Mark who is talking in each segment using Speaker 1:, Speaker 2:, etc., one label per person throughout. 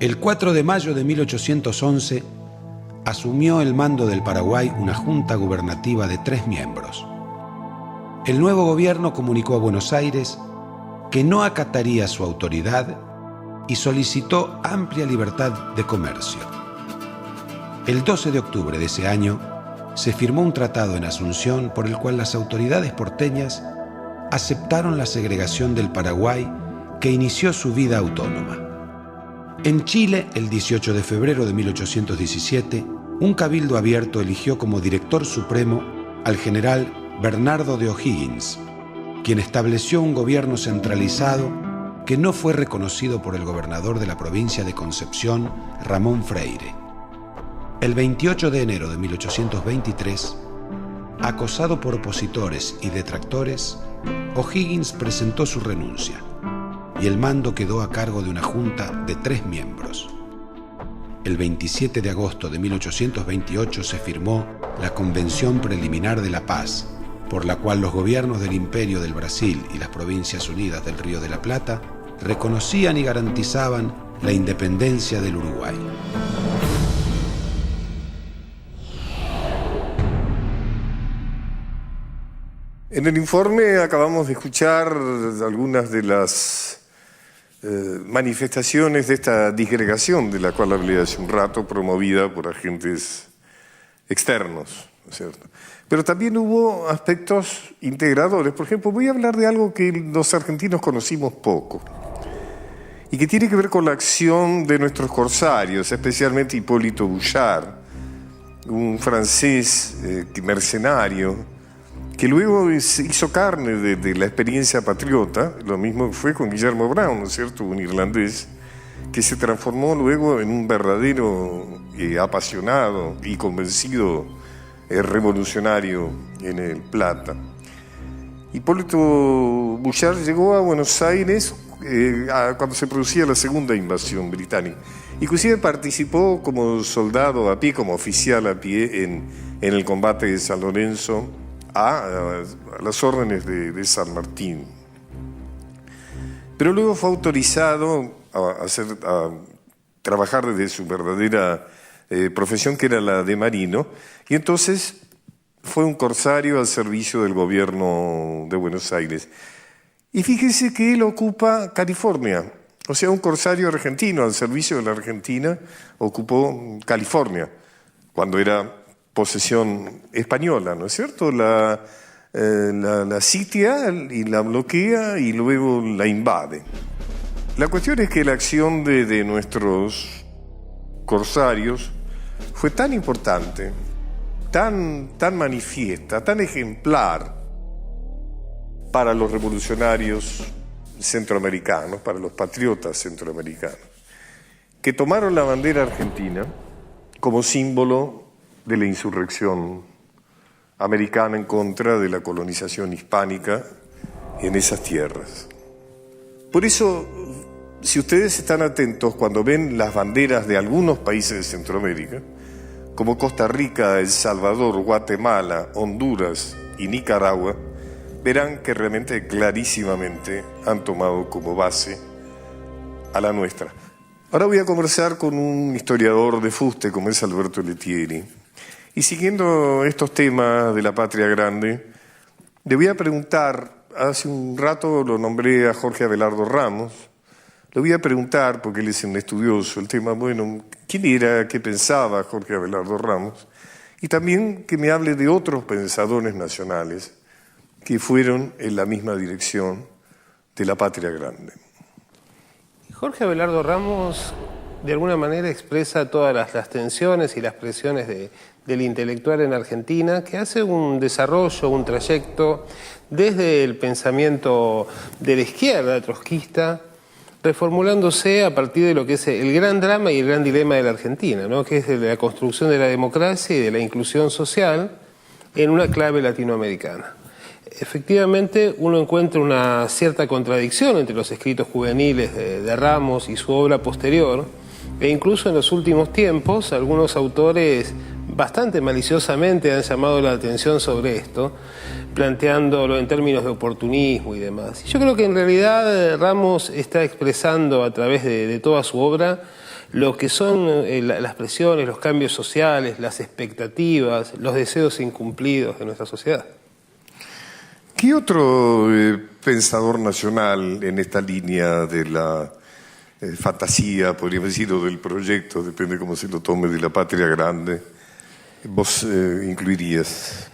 Speaker 1: El 4 de mayo de 1811 asumió el mando del Paraguay una junta gubernativa de 3 miembros. El nuevo gobierno comunicó a Buenos Aires que no acataría su autoridad y solicitó amplia libertad de comercio. El 12 de octubre de ese año se firmó un tratado en Asunción por el cual las autoridades porteñas aceptaron la segregación del Paraguay, que inició su vida autónoma. En Chile, el 18 de febrero de 1817, un cabildo abierto eligió como director supremo al general Bernardo de O'Higgins, quien estableció un gobierno centralizado que no fue reconocido por el gobernador de la provincia de Concepción, Ramón Freire. El 28 de enero de 1823, acosado por opositores y detractores, O'Higgins presentó su renuncia y el mando quedó a cargo de una junta de 3 miembros. El 27 de agosto de 1828 se firmó la Convención Preliminar de la Paz, por la cual los gobiernos del Imperio del Brasil y las Provincias Unidas del Río de la Plata reconocían y garantizaban la independencia del Uruguay.
Speaker 2: En el informe acabamos de escuchar algunas de las manifestaciones de esta disgregación de la cual hablé hace un rato, promovida por agentes externos, ¿no es cierto? Pero también hubo aspectos integradores. Por ejemplo, voy a hablar de algo que los argentinos conocimos poco y que tiene que ver con la acción de nuestros corsarios, especialmente Hipólito Bouchard, un francés mercenario que luego se hizo carne de la experiencia patriota. Lo mismo fue con Guillermo Brown, ¿no es cierto?, un irlandés que se transformó luego en un verdadero apasionado y convencido revolucionario en el Plata. Hipólito Bouchard llegó a Buenos Aires cuando se producía la segunda invasión británica. Inclusive participó como soldado a pie, como oficial a pie en el combate de San Lorenzo, a las órdenes de San Martín. Pero luego fue autorizado a trabajar desde su verdadera profesión, que era la de marino, y entonces fue un corsario al servicio del gobierno de Buenos Aires. Y fíjese que él ocupa California, o sea, un corsario argentino al servicio de la Argentina ocupó California, cuando era posesión española, ¿no es cierto? La sitia y la bloquea y luego la invade. La cuestión es que la acción de nuestros corsarios fue tan importante, tan manifiesta, tan ejemplar para los revolucionarios centroamericanos, para los patriotas centroamericanos, que tomaron la bandera argentina como símbolo de la insurrección americana en contra de la colonización hispánica en esas tierras. Por eso, si ustedes están atentos cuando ven las banderas de algunos países de Centroamérica, como Costa Rica, El Salvador, Guatemala, Honduras y Nicaragua, verán que realmente clarísimamente han tomado como base a la nuestra. Ahora voy a conversar con un historiador de fuste como es Alberto Lettieri. Y siguiendo estos temas de la patria grande, le voy a preguntar, hace un rato lo nombré a Jorge Abelardo Ramos, le voy a preguntar, porque él es un estudioso, el tema, bueno, ¿quién era, qué pensaba Jorge Abelardo Ramos? Y también que me hable de otros pensadores nacionales que fueron en la misma dirección de la patria grande.
Speaker 3: Jorge Abelardo Ramos de alguna manera expresa todas las tensiones y las presiones del intelectual en Argentina, que hace un desarrollo, un trayecto desde el pensamiento de la izquierda trotskista, reformulándose a partir de lo que es el gran drama y el gran dilema de la Argentina, ¿no?, que es de la construcción de la democracia y de la inclusión social en una clave latinoamericana. Efectivamente, uno encuentra una cierta contradicción entre los escritos juveniles de Ramos y su obra posterior, e incluso en los últimos tiempos algunos autores bastante maliciosamente han llamado la atención sobre esto, planteándolo en términos de oportunismo y demás. Y yo creo que en realidad Ramos está expresando a través de toda su obra lo que son las presiones, los cambios sociales, las expectativas, los deseos incumplidos de nuestra sociedad.
Speaker 2: ¿Qué otro pensador nacional en esta línea de la fantasía, podríamos decir, o del proyecto, depende cómo se lo tome, de la patria grande, vos incluirías?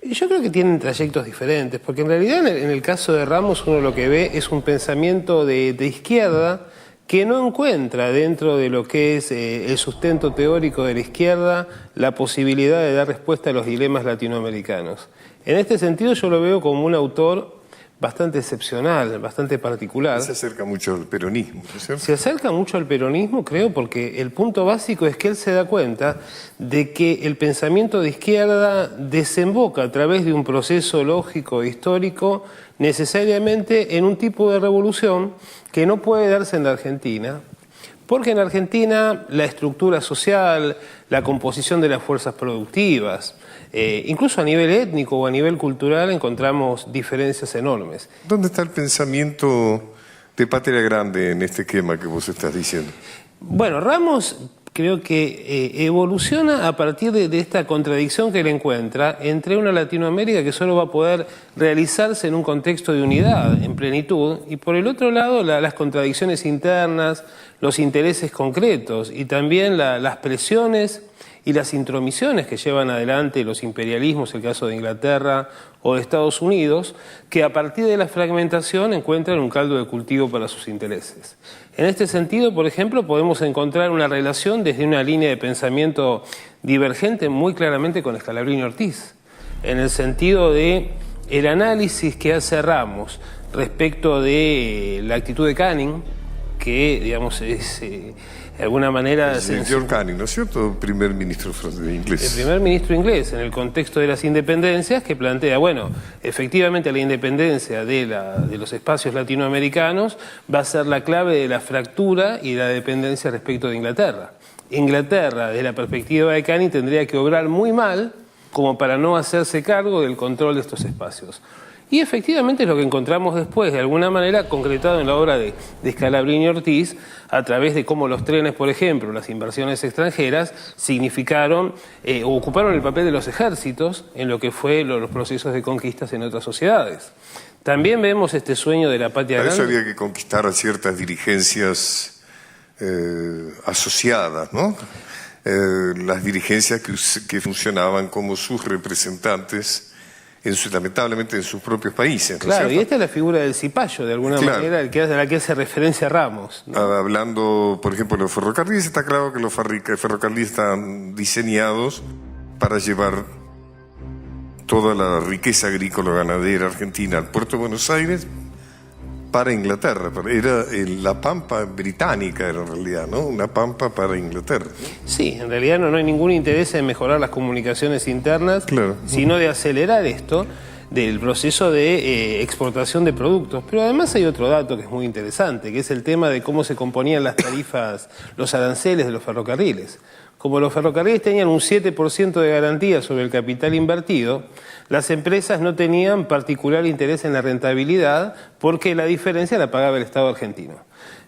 Speaker 3: Yo creo que tienen trayectos diferentes, porque en realidad en el caso de Ramos uno lo que ve es un pensamiento de izquierda que no encuentra dentro de lo que es el sustento teórico de la izquierda la posibilidad de dar respuesta a los dilemas latinoamericanos. En este sentido yo lo veo como un autor bastante excepcional, bastante particular.
Speaker 2: Se acerca mucho al peronismo, ¿no es cierto?
Speaker 3: Se acerca mucho al peronismo, creo, porque el punto básico es que él se da cuenta de que el pensamiento de izquierda desemboca a través de un proceso lógico e histórico necesariamente en un tipo de revolución que no puede darse en la Argentina, porque en Argentina la estructura social, la composición de las fuerzas productivas, incluso a nivel étnico o a nivel cultural encontramos diferencias enormes.
Speaker 2: ¿Dónde está el pensamiento de patria grande en este esquema que vos estás diciendo?
Speaker 3: Bueno, Ramos creo que evoluciona a partir de esta contradicción que él encuentra entre una Latinoamérica que solo va a poder realizarse en un contexto de unidad, en plenitud, y por el otro lado las contradicciones internas, los intereses concretos y también las presiones y las intromisiones que llevan adelante los imperialismos, el caso de Inglaterra o de Estados Unidos, que a partir de la fragmentación encuentran un caldo de cultivo para sus intereses. En este sentido, por ejemplo, podemos encontrar una relación desde una línea de pensamiento divergente muy claramente con Scalabrini Ortiz, en el sentido de el análisis que hace Ramos respecto de la actitud de Canning, que digamos es de alguna manera...
Speaker 2: John Canning, ¿no es cierto? Primer ministro inglés.
Speaker 3: El primer ministro inglés, en el contexto de las independencias, que plantea, bueno, efectivamente la independencia de los espacios latinoamericanos va a ser la clave de la fractura y la dependencia respecto de Inglaterra. Inglaterra, desde la perspectiva de Canning, tendría que obrar muy mal como para no hacerse cargo del control de estos espacios. Y efectivamente es lo que encontramos después, de alguna manera concretado en la obra de Scalabrini Ortiz, a través de cómo los trenes, por ejemplo, las inversiones extranjeras, significaron o ocuparon el papel de los ejércitos en lo que fue los procesos de conquistas en otras sociedades. También vemos este sueño de la patria grande.
Speaker 2: Para eso había que conquistar a ciertas dirigencias asociadas, ¿no? Las dirigencias que funcionaban como sus representantes lamentablemente en sus propios países.
Speaker 3: Claro,
Speaker 2: ¿no?
Speaker 3: y esta es la figura del cipayo, de alguna manera, a la que hace referencia Ramos, ¿no?
Speaker 2: Hablando, por ejemplo, de los ferrocarriles, está claro que los ferrocarriles están diseñados para llevar toda la riqueza agrícola ganadera argentina al puerto de Buenos Aires para Inglaterra. Era la pampa británica, era en realidad, ¿no? Una pampa para Inglaterra.
Speaker 3: Sí, en realidad no hay ningún interés en mejorar las comunicaciones internas, claro, sino de acelerar esto del proceso de exportación de productos. Pero además hay otro dato que es muy interesante, que es el tema de cómo se componían las tarifas, los aranceles de los ferrocarriles. Como los ferrocarriles tenían un 7% de garantía sobre el capital invertido, las empresas no tenían particular interés en la rentabilidad porque la diferencia la pagaba el Estado argentino.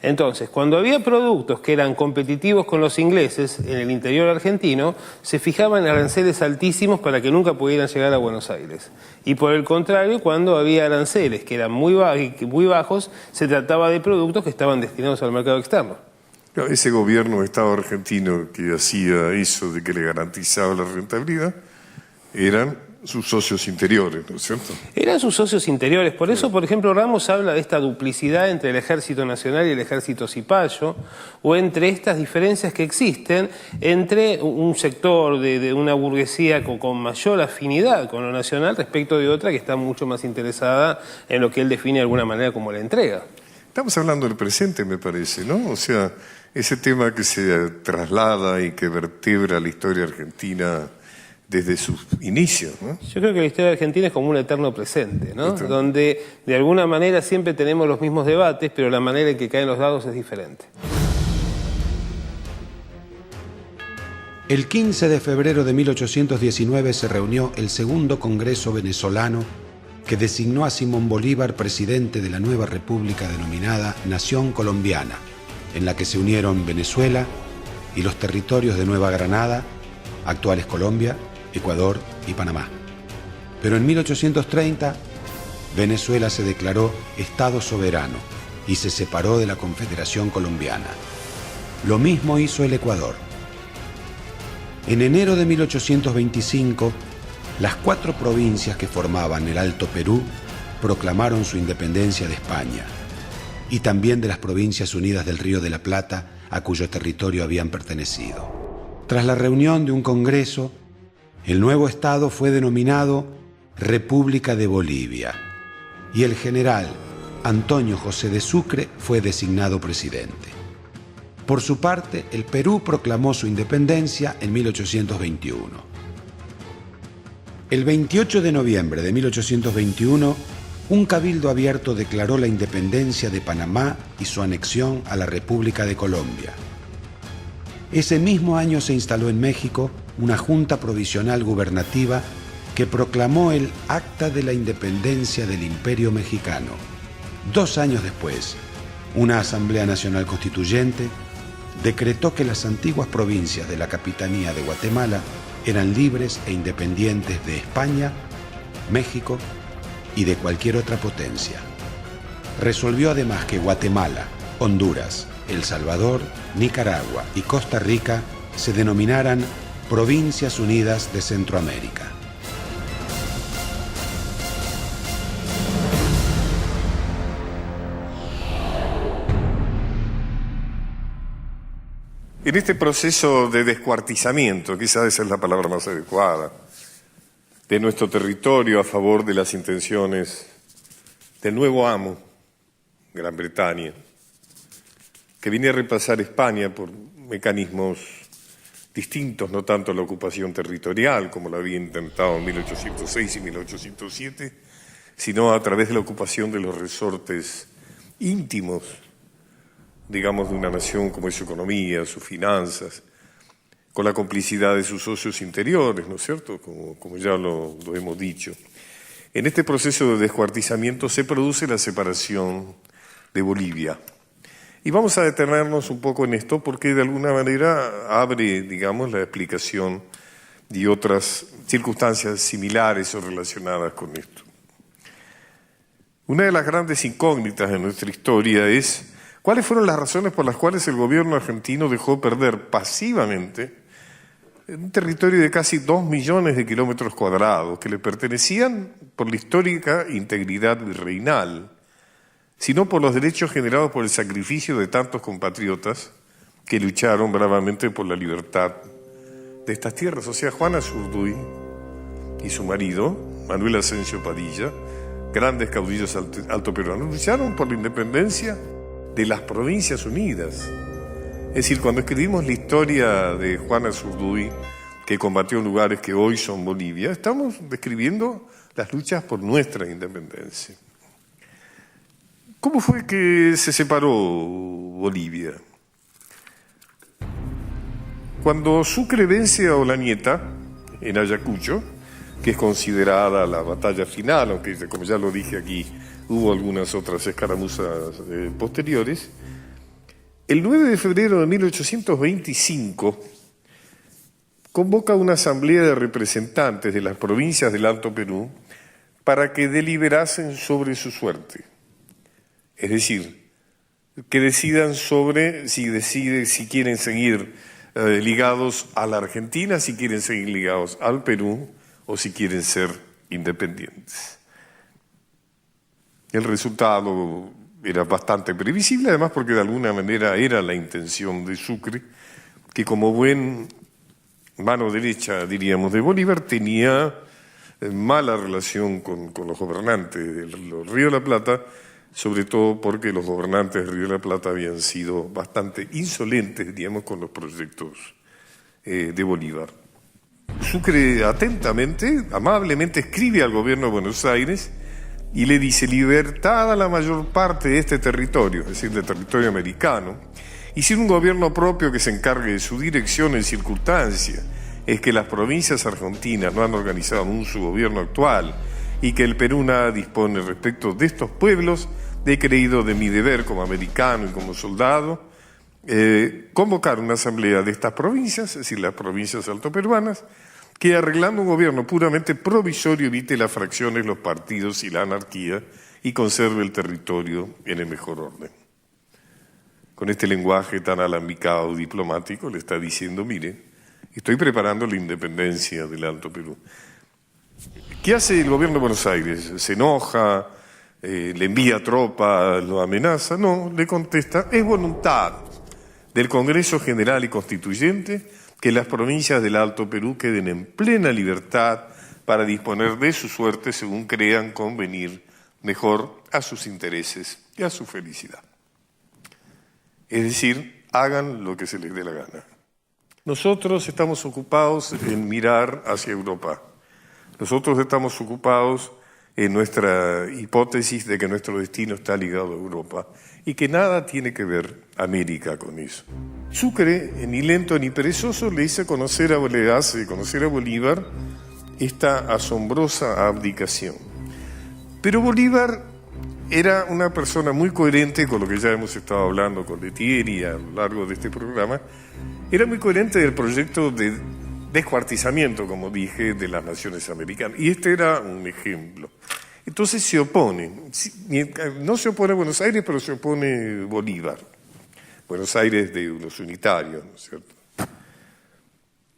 Speaker 3: Entonces, cuando había productos que eran competitivos con los ingleses en el interior argentino, se fijaban aranceles altísimos para que nunca pudieran llegar a Buenos Aires. Y por el contrario, cuando había aranceles que eran muy bajos, se trataba de productos que estaban destinados al mercado externo.
Speaker 2: Ese gobierno de Estado argentino que hacía eso de que le garantizaba la rentabilidad, eran sus socios interiores, ¿no es cierto?
Speaker 3: Eran sus socios interiores. Por eso, por ejemplo, Ramos habla de esta duplicidad entre el Ejército Nacional y el Ejército Cipayo, o entre estas diferencias que existen entre un sector de una burguesía con mayor afinidad con lo nacional respecto de otra que está mucho más interesada en lo que él define de alguna manera como la entrega.
Speaker 2: Estamos hablando del presente, me parece, ¿no? O sea, ese tema que se traslada y que vertebra la historia argentina desde sus inicios, ¿no?
Speaker 3: Yo creo que la historia argentina es como un eterno presente, ¿no? Donde de alguna manera siempre tenemos los mismos debates, pero la manera en que caen los dados es diferente.
Speaker 1: El 15 de febrero de 1819 se reunió el segundo Congreso venezolano que designó a Simón Bolívar presidente de la nueva república denominada Nación Colombiana, en la que se unieron Venezuela, y los territorios de Nueva Granada, actuales Colombia, Ecuador y Panamá. Pero en 1830, Venezuela se declaró Estado soberano y se separó de la Confederación Colombiana. Lo mismo hizo el Ecuador. En enero de 1825, las 4 provincias que formaban el Alto Perú proclamaron su independencia de España y también de las Provincias Unidas del Río de la Plata, a cuyo territorio habían pertenecido. Tras la reunión de un congreso, el nuevo Estado fue denominado República de Bolivia y el general Antonio José de Sucre fue designado presidente. Por su parte, el Perú proclamó su independencia en 1821. El 28 de noviembre de 1821, un cabildo abierto declaró la independencia de Panamá y su anexión a la República de Colombia. Ese mismo año se instaló en México una junta provisional gubernativa que proclamó el Acta de la Independencia del Imperio Mexicano. 2 años después, una Asamblea Nacional Constituyente decretó que las antiguas provincias de la Capitanía de Guatemala eran libres e independientes de España, México y de cualquier otra potencia. Resolvió además que Guatemala, Honduras, El Salvador, Nicaragua y Costa Rica se denominaran Provincias Unidas de Centroamérica.
Speaker 2: En este proceso de descuartizamiento, quizás esa es la palabra más adecuada, de nuestro territorio a favor de las intenciones del nuevo amo, Gran Bretaña, que viene a repasar España por mecanismos distintos, no tanto la ocupación territorial, como la había intentado en 1806 y 1807, sino a través de la ocupación de los resortes íntimos, digamos, de una nación como es su economía, sus finanzas, con la complicidad de sus socios interiores, ¿no es cierto?, como ya lo hemos dicho. En este proceso de descuartizamiento se produce la separación de Bolivia. Y vamos a detenernos un poco en esto porque de alguna manera abre, digamos, la explicación de otras circunstancias similares o relacionadas con esto. Una de las grandes incógnitas de nuestra historia es ¿cuáles fueron las razones por las cuales el gobierno argentino dejó perder pasivamente un territorio de casi 2 millones de kilómetros cuadrados que le pertenecían por la histórica integridad virreinal, sino por los derechos generados por el sacrificio de tantos compatriotas que lucharon bravamente por la libertad de estas tierras? O sea, Juan Azurduy y su marido, Manuel Asensio Padilla, grandes caudillos altoperuanos, lucharon por la independencia de las Provincias Unidas. Es decir, cuando escribimos la historia de Juan Azurduy, que combatió en lugares que hoy son Bolivia, estamos describiendo las luchas por nuestra independencia. ¿Cómo fue que se separó Bolivia? Cuando Sucre vence a Olañeta en Ayacucho, que es considerada la batalla final, aunque como ya lo dije aquí, hubo algunas otras escaramuzas posteriores, el 9 de febrero de 1825 convoca una asamblea de representantes de las provincias del Alto Perú para que deliberasen sobre su suerte. Es decir, que decidan sobre si quieren seguir ligados a la Argentina, si quieren seguir ligados al Perú o si quieren ser independientes. El resultado era bastante previsible, además porque de alguna manera era la intención de Sucre, que como buen mano derecha, diríamos, de Bolívar, tenía mala relación con los gobernantes del Río de la Plata, sobre todo porque los gobernantes del Río de la Plata habían sido bastante insolentes, digamos, con los proyectos de Bolívar. Sucre atentamente, amablemente escribe al gobierno de Buenos Aires y le dice libertad a la mayor parte de este territorio, es decir, del territorio americano, y sin un gobierno propio que se encargue de su dirección en circunstancia, es que las provincias argentinas no han organizado aún su gobierno actual y que el Perú nada dispone respecto de estos pueblos, he creído de mi deber como americano y como soldado convocar una asamblea de estas provincias, es decir, las provincias altoperuanas, que arreglando un gobierno puramente provisorio evite las fracciones, los partidos y la anarquía y conserve el territorio en el mejor orden. Con este lenguaje tan alambicado diplomático le está diciendo, mire, estoy preparando la independencia del Alto Perú. ¿Qué hace el gobierno de Buenos Aires? ¿Se enoja? ¿Le envía tropas? ¿Lo amenaza? No, le contesta, es voluntad del Congreso General y Constituyente que las provincias del Alto Perú queden en plena libertad para disponer de su suerte según crean convenir mejor a sus intereses y a su felicidad. Es decir, hagan lo que se les dé la gana. Nosotros estamos ocupados en mirar hacia Europa. Nosotros estamos ocupados en nuestra hipótesis de que nuestro destino está ligado a Europa y que nada tiene que ver América con eso. Sucre, ni lento ni perezoso, le hace conocer a Bolívar esta asombrosa abdicación. Pero Bolívar era una persona muy coherente con lo que ya hemos estado hablando con Letieri a lo largo de este programa. Era muy coherente del proyecto de descuartizamiento, como dije, de las naciones americanas. Y este era un ejemplo. Entonces se opone. No se opone a Buenos Aires, pero se opone Bolívar. Buenos Aires de los unitarios, ¿no es cierto?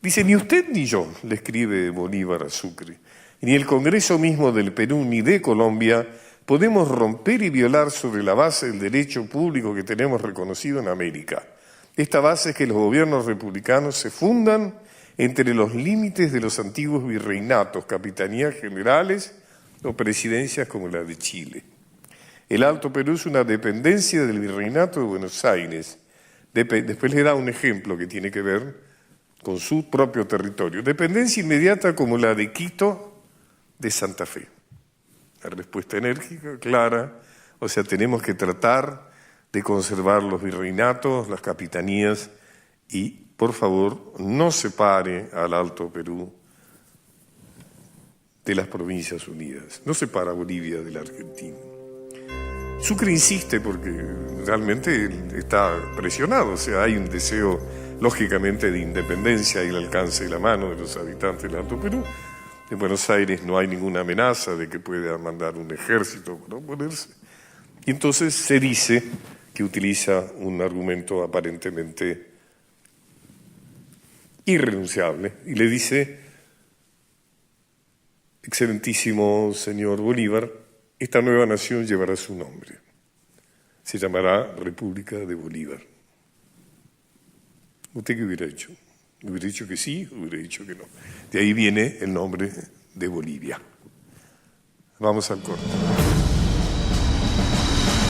Speaker 2: Dice, ni usted ni yo, le escribe Bolívar a Sucre, ni el Congreso mismo del Perú ni de Colombia podemos romper y violar sobre la base del derecho público que tenemos reconocido en América. Esta base es que los gobiernos republicanos se fundan entre los límites de los antiguos virreinatos, capitanías generales o presidencias como la de Chile. El Alto Perú es una dependencia del virreinato de Buenos Aires. Después le da un ejemplo que tiene que ver con su propio territorio. Dependencia inmediata como la de Quito de Santa Fe. La respuesta enérgica, clara, o sea, tenemos que tratar de conservar los virreinatos, las capitanías y, por favor, no separe al Alto Perú de las Provincias Unidas, no separa a Bolivia de la Argentina. Sucre insiste porque realmente está presionado, o sea, hay un deseo, lógicamente, de independencia y el alcance de la mano de los habitantes del Alto Perú. En Buenos Aires no hay ninguna amenaza de que pueda mandar un ejército para oponerse. Y entonces se dice que utiliza un argumento aparentemente irrenunciable y le dice, excelentísimo señor Bolívar, esta nueva nación llevará su nombre. Se llamará República de Bolívar. ¿Usted qué hubiera hecho? ¿Hubiera dicho que sí o hubiera dicho que no? De ahí viene el nombre de Bolivia. Vamos al corte.